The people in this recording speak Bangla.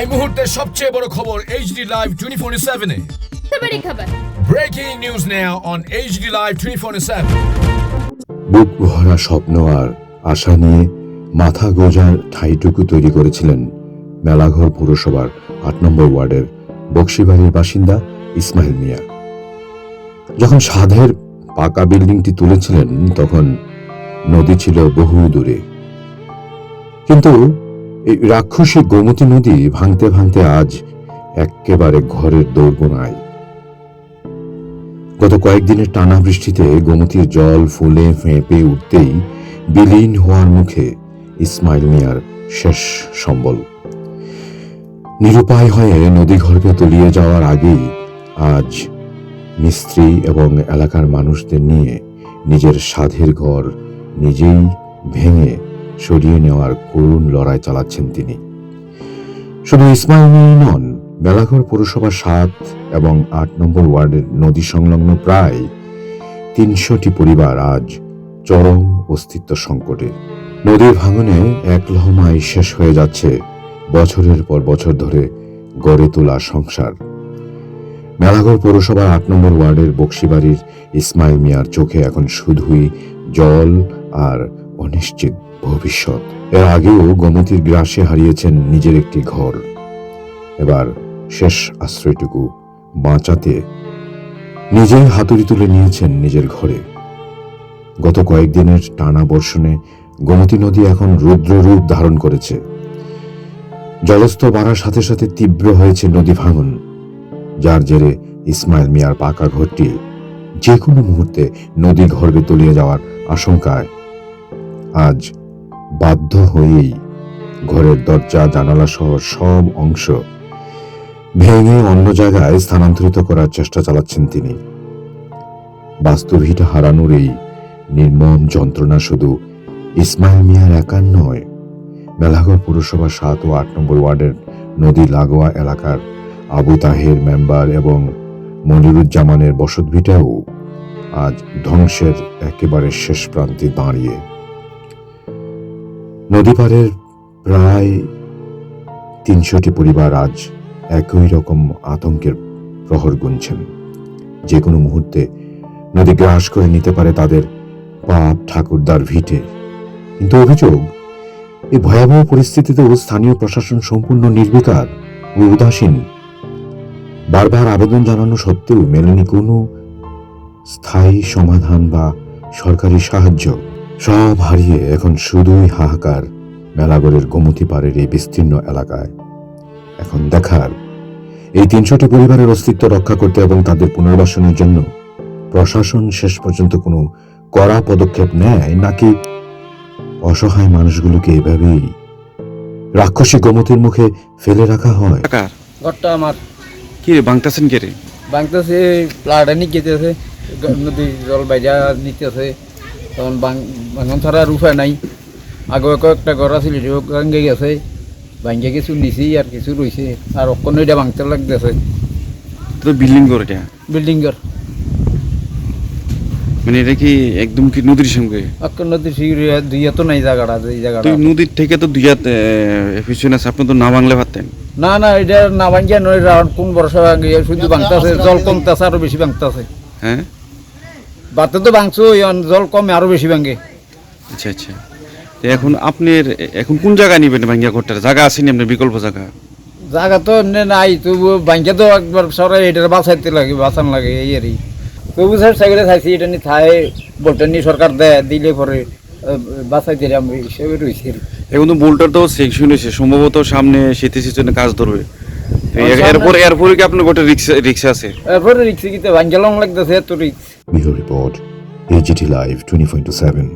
এই মুহূর্তের সবচেয়ে বড় খবর HD Live 24/7 এ। बड़ी खबर। Breaking news now on HD Live 24/7। বুক ভরা স্বপ্ন আর আশা নিয়ে মাথা গোজার ঠাঁইটুকু তৈরি করেছিলেন মেলাঘর পৌরসভার ৮ নম্বর ওয়ার্ডের বক্সিবাড়ির বাসিন্দা ইসমাইল মিয়া। যখন সাধের পাকা বিল্ডিংটি তুলেছিলেন তখন নদী ছিল বহু দূরে, কিন্তু এই রাক্ষসী গোমতী নদী ভাঙতে ভাঙতে আজ একেবারে ঘরের দোরগোনায়। গত কয়েকদিনের টানা বৃষ্টিতে গোমতীর জল ফুলে ফেঁপে উঠতেই বিলীন হওয়ার মুখে ইসমাইল মিয়ার শেষ সম্বল। নিরুপায় হয়ে নদী গর্ভে তলিয়ে যাওয়ার আগেই আজ মিস্ত্রি এবং এলাকার মানুষদের নিয়ে নিজের সাধের ঘর নিজেই ভেঙে সরিয়ে নেওয়ার করুণ লড়াই চালাচ্ছেন তিনি। শুধু ইসমাইল মিয়া নন, মেলাঘর পৌরসভার ৭ এবং ৮ নম্বর ওয়ার্ডের নদী সংলগ্ন প্রায় ৩০০টি পরিবার আজ চরম অস্তিত্ব সংকটে। নদীর ভাঙনে এক লহমায় শেষ হয়ে যাচ্ছে বছরের পর বছর ধরে গড়ে তোলা সংসার। মেলাঘর পৌরসভার ৮ নম্বর ওয়ার্ডের বক্সিবাড়ির ইসমাইল মিয়ার চোখে এখন শুধুই জল আর অনিশ্চিত ভবিষ্যৎ। এর আগেও গোমতীর গ্রাসে হারিয়েছেন নিজের একটি ঘর। এবার শেষ আশ্রয়টুকু বাঁচাতে নিজেই হাতুড়ি তুলে নিয়েছেন নিজের ঘরে। গত কয়েকদিনের টানা বর্ষণে গোমতী নদী এখন রুদ্র রূপ ধারণ করেছে। জলস্তর বাড়ার সাথে সাথে তীব্র হয়েছে নদী ভাঙন, যার জেরে ইসমাইল মিয়ার পাকা ঘরটি যে কোনো মুহূর্তে নদী গর্ভে তলিয়ে যাওয়ার আশঙ্কায় আজ বাধ্য হয়েই ঘরের দরজা জানালা সহ সব অংশ ভেঙে অন্য জায়গায় স্থানান্তরিত করার চেষ্টা চালাচ্ছেন তিনি। বাস্তবিকটা হারানোর এই নির্মম যন্ত্রণা শুধু ইসমাইল মিয়ার একার নয়, মেলাঘর পৌরসভা ৭ ও ৮ নম্বর ওয়ার্ডের নদী লাগোয়া এলাকার আবু তাহের মেম্বার এবং মনিরুজ্জামানের বসতভিটাও আজ ধ্বংসের একেবারে শেষ প্রান্তে দাঁড়িয়ে। নদী পাড়ের প্রায় ৩০০টি পরিবার আজ একই রকম আতঙ্কের প্রহর গুনছেন। যে কোনো মুহূর্তে নদী গ্রাস করে নিতে পারে তাদের বাপ ঠাকুরদার ভিটে। কিন্তু অভিযোগ, এই ভয়াবহ পরিস্থিতিতেও স্থানীয় প্রশাসন সম্পূর্ণ নির্বিকার ও উদাসীন। বারবার আবেদন জানানো সত্ত্বেও মেলেনি কোনো স্থায়ী সমাধান বা সরকারি সাহায্য। সব হারিয়ে এখন শুধুই হাহাকার মেলাঘরের গোমতী পাড়ের এই বিস্তীর্ণ এলাকায়। এখন দেখার, এই ৩০০টি পরিবারের অস্তিত্ব রক্ষা করতে এবং তাদের পুনর্বাসনের জন্য প্রশাসন শেষ পর্যন্ত কোনো কড়া পদক্ষেপ নেয় নাকি অসহায় মানুষগুলোকে এভাবেই রাক্ষসী গোমতীর মুখে ফেলে রাখা হয়। ঘরটা আমার কি রে বাংতাছেন কে রে? ভাঙতেছে, প্লাটা নিকেতেছে, নদী জল বাইজা নিতেছে, তখন ভাঙন ছাড়া আর উপায় নাই। আগে কয়েকটা ঘর আছিল ভাঙ্গে গেছে, ভাঙ্গে কিছু নিছি আর কিছু রয়েছে, আর অক্ষণ এটা ভাঙতে লাগতেছে। তো বিল্ডিং করে এটা বিল্ডিং ঘর মানে এটা কি একদম কি নদীর সঙ্গে? অক্ষণ নদী দুইয়া তো নাই জায়গাটা, এই জায়গাটা তুই নদীর থেকে তো দুইয়াতে পিছনে আছে, আপনি তো না বাংলা পারতেন না। না, এটা না ভাঙ্গিয়া নয়, কোন বর্ষা ভাঙ্গে শুধু ভাঙতেছে, জল কমতেছে, আরো বেশি ভাঙতেছে। হ্যাঁ, বাতে তো ভাঙছো, জল কমে আরো বেশি ভাঙ্গে। আচ্ছা আচ্ছা। তো এখন আপনার এখন কোন জায়গায় নিবেন ভাঙ্গিয়া ঘরটা? জায়গা আসেনি আপনার বিকল্প জায়গা? জায়গা তো নাই, তবু ভাঙ্গিয়া তো একবার সরাই এটা বাঁচাইতে লাগে, বাঁচান লাগে এই আর কি। তবু স্যার সাইকেলে থাকছি, এটা নিয়ে থাই বোল্টার নিয়ে সরকার দেয়, দিলে পরে বাঁচাইতে আমি হিসেবে রয়েছি। এখন তো বোল্টার তো সেকশন হয়েছে, সম্ভবত সামনে শীতের সিজনে কাজ ধরবে। এরপরে কি আপনার গোটা রিক্সা আছে? এরপরে রিক্সা কিতে ভাঙ্গা লং লাগতেছে, এত রিক্স। Bureau report, AGT Live 24/7।